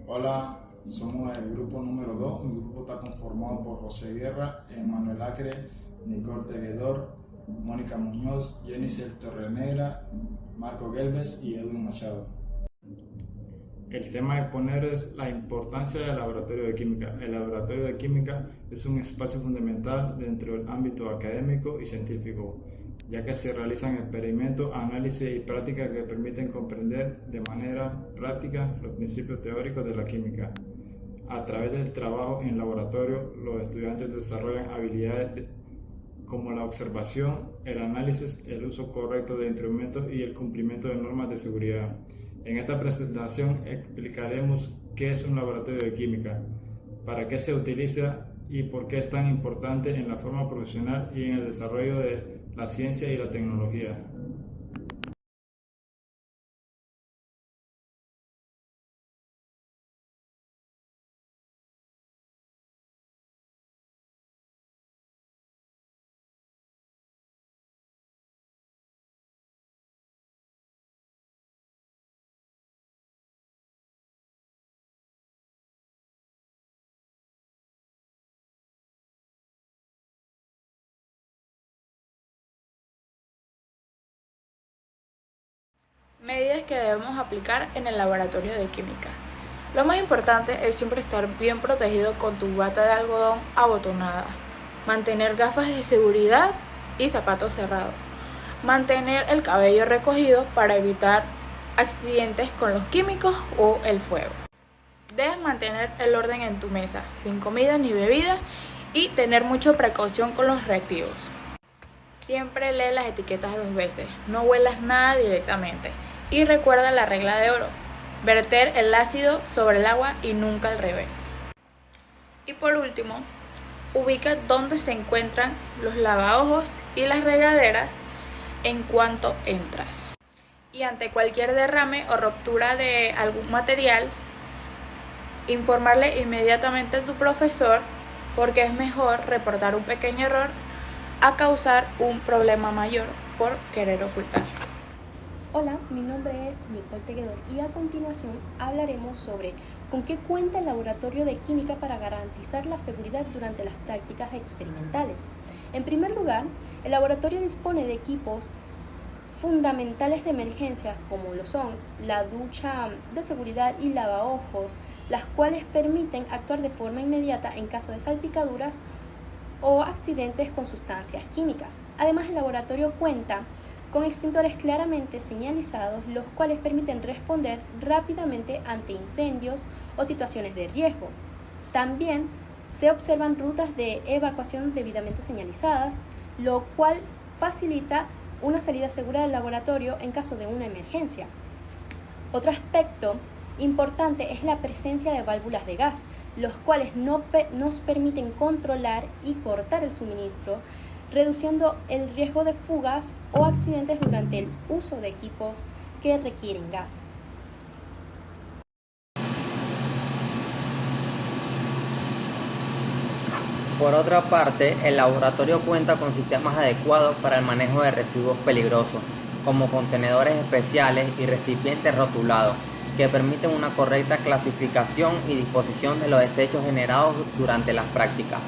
Hola, somos el grupo número 2. Mi grupo está conformado por José Guerra, Emanuel Acre, Nicole Teguedor, Mónica Muñoz, Jennifer Torrenegra, Marco Gelbes y Edwin Machado. El tema a exponer es la importancia del laboratorio de química. El laboratorio de química es un espacio fundamental dentro del ámbito académico y científico, ya que se realizan experimentos, análisis y prácticas que permiten comprender de manera práctica los principios teóricos de la química. A través del trabajo en laboratorio, los estudiantes desarrollan habilidades como la observación, el análisis, el uso correcto de instrumentos y el cumplimiento de normas de seguridad. En esta presentación explicaremos qué es un laboratorio de química, para qué se utiliza y por qué es tan importante en la forma profesional y en el desarrollo de la ciencia y la tecnología. Medidas que debemos aplicar en el laboratorio de química. Lo más importante es siempre estar bien protegido con tu bata de algodón abotonada, mantener gafas de seguridad y zapatos cerrados, mantener el cabello recogido para evitar accidentes con los químicos o el fuego. Debes mantener el orden en tu mesa, sin comida ni bebida, y tener mucha precaución con los reactivos. Siempre lee las etiquetas 2 veces, no huelas nada directamente. Y recuerda la regla de oro, verter el ácido sobre el agua y nunca al revés. Y por último, ubica dónde se encuentran los lavaojos y las regaderas en cuanto entras. Y ante cualquier derrame o ruptura de algún material, informarle inmediatamente a tu profesor, porque es mejor reportar un pequeño error a causar un problema mayor por querer ocultar. Hola, mi nombre es Nicole Teguedor y a continuación hablaremos sobre con qué cuenta el laboratorio de química para garantizar la seguridad durante las prácticas experimentales. En primer lugar, el laboratorio dispone de equipos fundamentales de emergencia como lo son la ducha de seguridad y lavaojos, las cuales permiten actuar de forma inmediata en caso de salpicaduras o accidentes con sustancias químicas. Además, el laboratorio cuenta con extintores claramente señalizados, los cuales permiten responder rápidamente ante incendios o situaciones de riesgo. También se observan rutas de evacuación debidamente señalizadas, lo cual facilita una salida segura del laboratorio en caso de una emergencia. Otro aspecto importante es la presencia de válvulas de gas, los cuales nos permiten controlar y cortar el suministro, reduciendo el riesgo de fugas o accidentes durante el uso de equipos que requieren gas. Por otra parte, el laboratorio cuenta con sistemas adecuados para el manejo de residuos peligrosos, como contenedores especiales y recipientes rotulados, que permiten una correcta clasificación y disposición de los desechos generados durante las prácticas.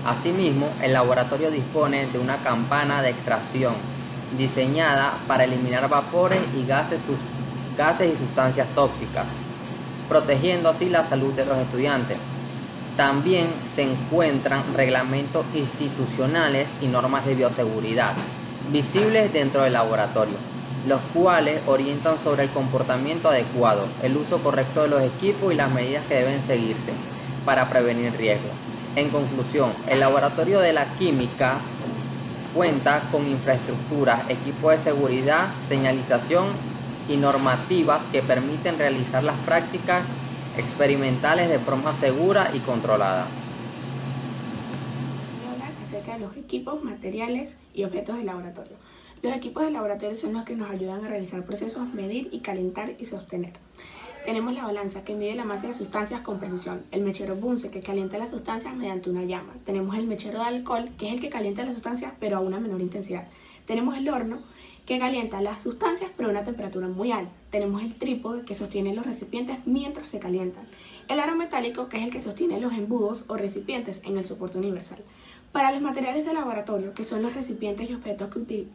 Asimismo, el laboratorio dispone de una campana de extracción diseñada para eliminar vapores y gases y sustancias tóxicas, protegiendo así la salud de los estudiantes. También se encuentran reglamentos institucionales y normas de bioseguridad visibles dentro del laboratorio, los cuales orientan sobre el comportamiento adecuado, el uso correcto de los equipos y las medidas que deben seguirse para prevenir riesgos. En conclusión, el laboratorio de la química cuenta con infraestructuras, equipos de seguridad, señalización y normativas que permiten realizar las prácticas experimentales de forma segura y controlada. Voy a hablar acerca de los equipos, materiales y objetos de laboratorio. Los equipos de laboratorio son los que nos ayudan a realizar procesos, medir y calentar y sostener. Tenemos la balanza que mide la masa de sustancias con precisión, el mechero Bunsen que calienta las sustancias mediante una llama. Tenemos el mechero de alcohol que es el que calienta las sustancias pero a una menor intensidad. Tenemos el horno que calienta las sustancias pero a una temperatura muy alta. Tenemos el trípode que sostiene los recipientes mientras se calientan. El aro metálico, que es el que sostiene los embudos o recipientes en el soporte universal. Para los materiales de laboratorio, que son los recipientes y objetos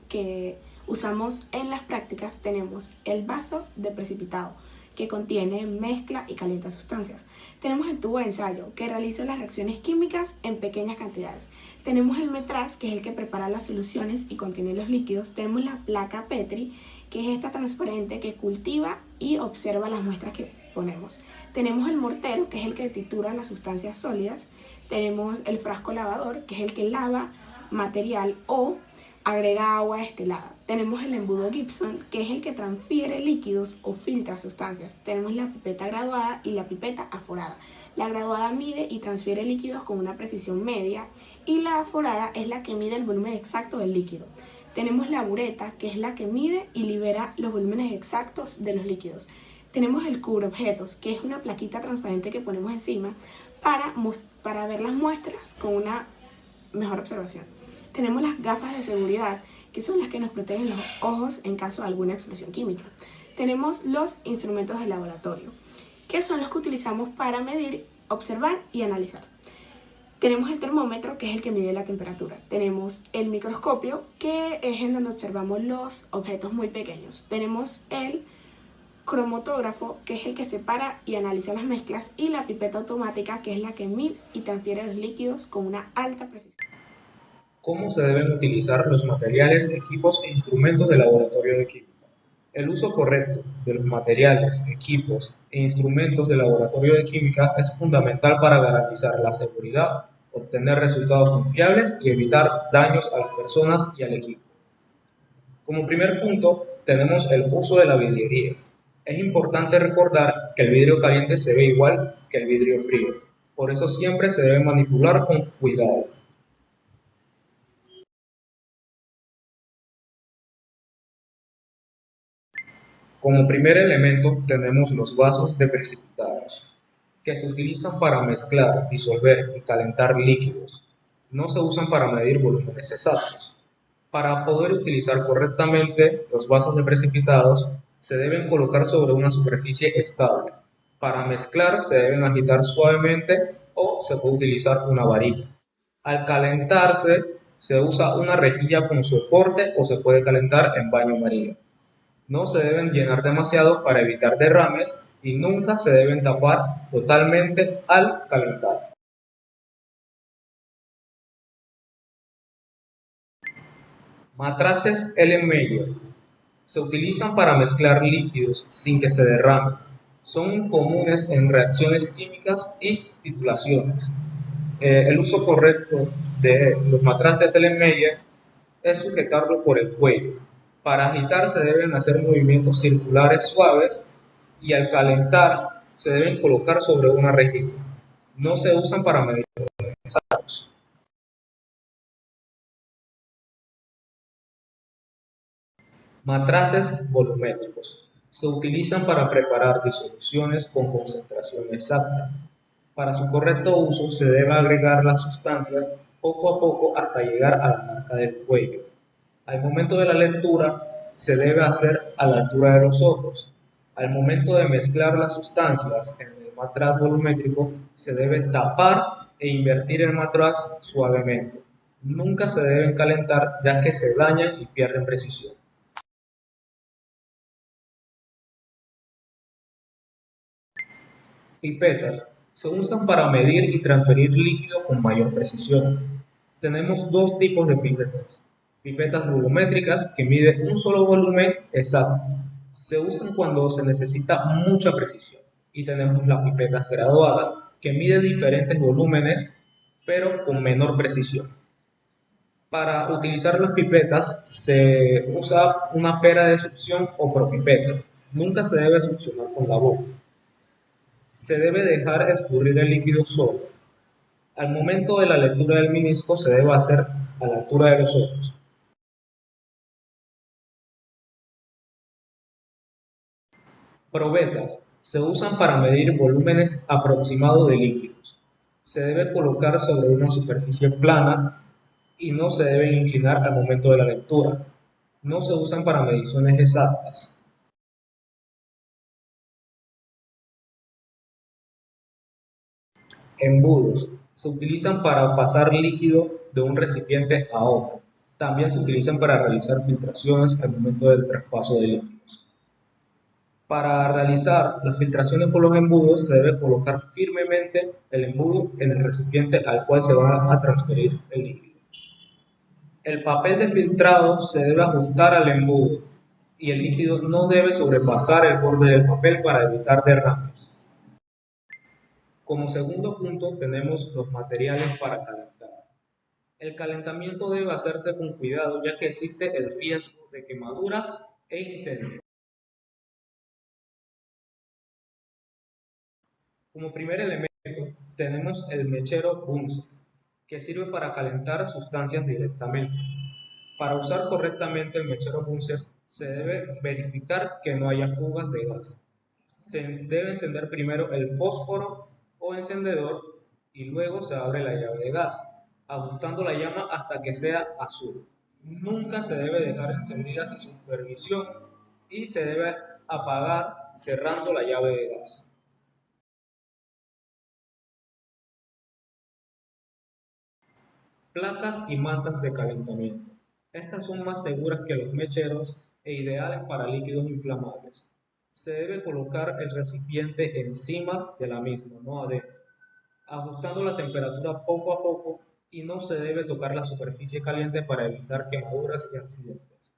que usamos en las prácticas, tenemos el vaso de precipitado, que contiene, mezcla y calienta sustancias. Tenemos el tubo de ensayo, que realiza las reacciones químicas en pequeñas cantidades. Tenemos el metraz, que es el que prepara las soluciones y contiene los líquidos. Tenemos la placa Petri, que es esta transparente que cultiva y observa las muestras que ponemos. Tenemos el mortero, que es el que tritura las sustancias sólidas. Tenemos el frasco lavador, que es el que lava material o agrega agua destilada. Tenemos el embudo Gibson, que es el que transfiere líquidos o filtra sustancias. Tenemos la pipeta graduada y la pipeta aforada. La graduada mide y transfiere líquidos con una precisión media y la aforada es la que mide el volumen exacto del líquido. Tenemos la bureta, que es la que mide y libera los volúmenes exactos de los líquidos. Tenemos el cubreobjetos, que es una plaquita transparente que ponemos encima para ver las muestras con una mejor observación. Tenemos las gafas de seguridad, que son las que nos protegen los ojos en caso de alguna explosión química. Tenemos los instrumentos de laboratorio, que son los que utilizamos para medir, observar y analizar. Tenemos el termómetro, que es el que mide la temperatura. Tenemos el microscopio, que es en donde observamos los objetos muy pequeños. Tenemos el cromatógrafo, que es el que separa y analiza las mezclas, y la pipeta automática, que es la que mide y transfiere los líquidos con una alta precisión. ¿Cómo se deben utilizar los materiales, equipos e instrumentos de laboratorio de química? El uso correcto de los materiales, equipos e instrumentos de laboratorio de química es fundamental para garantizar la seguridad, obtener resultados confiables y evitar daños a las personas y al equipo. Como primer punto, tenemos el uso de la vidriería. Es importante recordar que el vidrio caliente se ve igual que el vidrio frío, por eso siempre se debe manipular con cuidado. Como primer elemento tenemos los vasos de precipitados, que se utilizan para mezclar, disolver y calentar líquidos. No se usan para medir volúmenes exactos. Para poder utilizar correctamente los vasos de precipitados, se deben colocar sobre una superficie estable. Para mezclar se deben agitar suavemente o se puede utilizar una varilla. Al calentarse, se usa una rejilla con soporte o se puede calentar en baño María. No se deben llenar demasiado para evitar derrames y nunca se deben tapar totalmente al calentar. Matraces Erlenmeyer se utilizan para mezclar líquidos sin que se derramen. Son comunes en reacciones químicas y titulaciones. El uso correcto de los matraces Erlenmeyer es sujetarlo por el cuello. Para agitar se deben hacer movimientos circulares suaves y al calentar se deben colocar sobre una rejilla. No se usan para medir exactos. Matraces volumétricos. Se utilizan para preparar disoluciones con concentración exacta. Para su correcto uso se debe agregar las sustancias poco a poco hasta llegar a la marca del cuello. Al momento de la lectura se debe hacer a la altura de los ojos. Al momento de mezclar las sustancias en el matraz volumétrico se debe tapar e invertir el matraz suavemente. Nunca se deben calentar ya que se dañan y pierden precisión. Pipetas. Se usan para medir y transferir líquido con mayor precisión. Tenemos dos tipos de pipetas. Pipetas volumétricas que miden un solo volumen exacto. Se usan cuando se necesita mucha precisión. Y tenemos las pipetas graduadas que miden diferentes volúmenes pero con menor precisión. Para utilizar las pipetas se usa una pera de succión o propipeta. Nunca se debe succionar con la boca. Se debe dejar escurrir el líquido solo. Al momento de la lectura del menisco se debe hacer a la altura de los ojos. Probetas. Se usan para medir volúmenes aproximados de líquidos. Se debe colocar sobre una superficie plana y no se deben inclinar al momento de la lectura. No se usan para mediciones exactas. Embudos. Se utilizan para pasar líquido de un recipiente a otro. También se utilizan para realizar filtraciones al momento del traspaso de líquidos. Para realizar las filtraciones por los embudos se debe colocar firmemente el embudo en el recipiente al cual se va a transferir el líquido. El papel de filtrado se debe ajustar al embudo y el líquido no debe sobrepasar el borde del papel para evitar derrames. Como segundo punto tenemos los materiales para calentar. El calentamiento debe hacerse con cuidado ya que existe el riesgo de quemaduras e incendios. Como primer elemento tenemos el mechero Bunsen, que sirve para calentar sustancias directamente. Para usar correctamente el mechero Bunsen se debe verificar que no haya fugas de gas. Se debe encender primero el fósforo o encendedor y luego se abre la llave de gas, ajustando la llama hasta que sea azul. Nunca se debe dejar encendida sin supervisión y se debe apagar cerrando la llave de gas. Placas y mantas de calentamiento. Estas son más seguras que los mecheros e ideales para líquidos inflamables. Se debe colocar el recipiente encima de la misma, no adentro, ajustando la temperatura poco a poco y no se debe tocar la superficie caliente para evitar quemaduras y accidentes.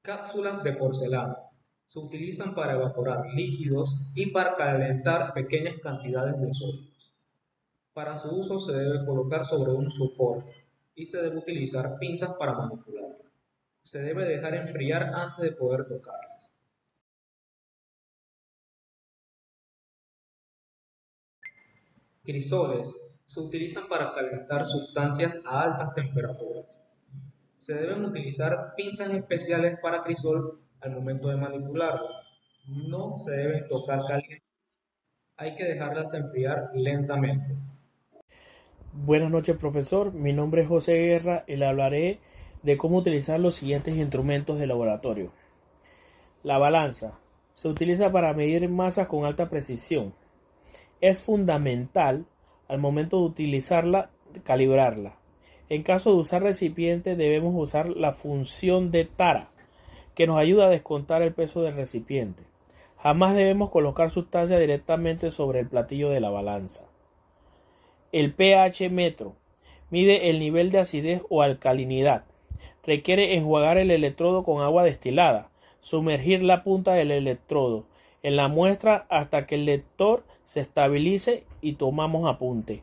Cápsulas de porcelana. Se utilizan para evaporar líquidos y para calentar pequeñas cantidades de sólidos. Para su uso se debe colocar sobre un soporte y se debe utilizar pinzas para manipularla. Se debe dejar enfriar antes de poder tocarlas. Crisoles se utilizan para calentar sustancias a altas temperaturas. Se deben utilizar pinzas especiales para crisol al momento de manipularlo. No se deben tocar calientes. Hay que dejarlas enfriar lentamente. Buenas noches, profesor. Mi nombre es José Guerra y le hablaré de cómo utilizar los siguientes instrumentos de laboratorio. La balanza se utiliza para medir masas con alta precisión. Es fundamental al momento de utilizarla, calibrarla. En caso de usar recipiente debemos usar la función de tara, que nos ayuda a descontar el peso del recipiente. Jamás debemos colocar sustancia directamente sobre el platillo de la balanza. El pH metro mide el nivel de acidez o alcalinidad. Requiere enjuagar el electrodo con agua destilada, sumergir la punta del electrodo en la muestra hasta que el lector se estabilice y tomamos apunte.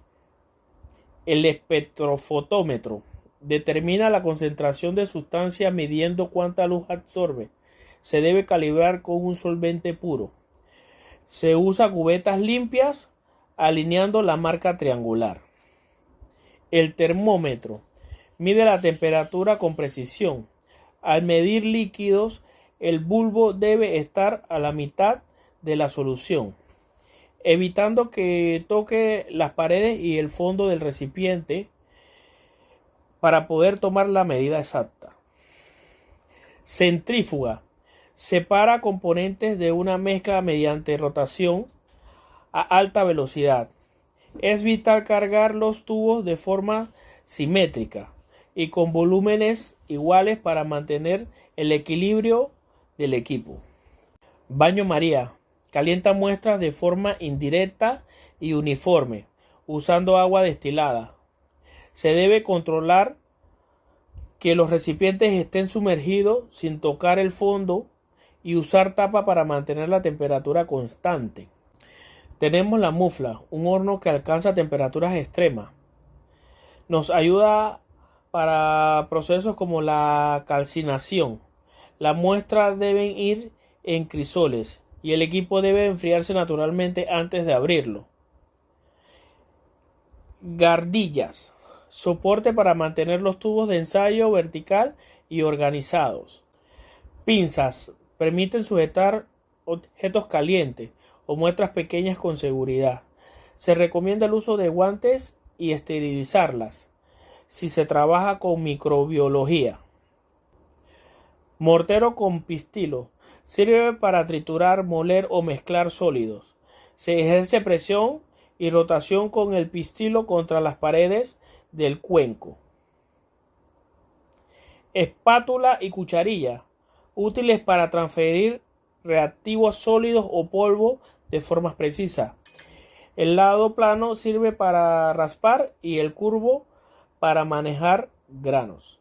El espectrofotómetro determina la concentración de sustancia midiendo cuánta luz absorbe. Se debe calibrar con un solvente puro. Se usa cubetas limpias alineando la marca triangular. El termómetro mide la temperatura con precisión. Al medir líquidos, el bulbo debe estar a la mitad de la solución, evitando que toque las paredes y el fondo del recipiente para poder tomar la medida exacta. Centrífuga separa componentes de una mezcla mediante rotación a alta velocidad. Es vital cargar los tubos de forma simétrica y con volúmenes iguales para mantener el equilibrio del equipo. Baño María calienta muestras de forma indirecta y uniforme usando agua destilada. Se debe controlar que los recipientes estén sumergidos sin tocar el fondo y usar tapa para mantener la temperatura constante. Tenemos la mufla, un horno que alcanza temperaturas extremas. Nos ayuda para procesos como la calcinación. Las muestras deben ir en crisoles y el equipo debe enfriarse naturalmente antes de abrirlo. Gardillas, soporte para mantener los tubos de ensayo vertical y organizados. Pinzas, permiten sujetar objetos calientes o muestras pequeñas con seguridad. Se recomienda el uso de guantes y esterilizarlas si se trabaja con microbiología. Mortero con pistilo Sirve para triturar, moler o mezclar sólidos. Se ejerce presión y rotación con el pistilo contra las paredes del cuenco. Espátula y cucharilla, útiles para transferir reactivos sólidos o polvo de formas precisas. El lado plano sirve para raspar y el curvo para manejar granos.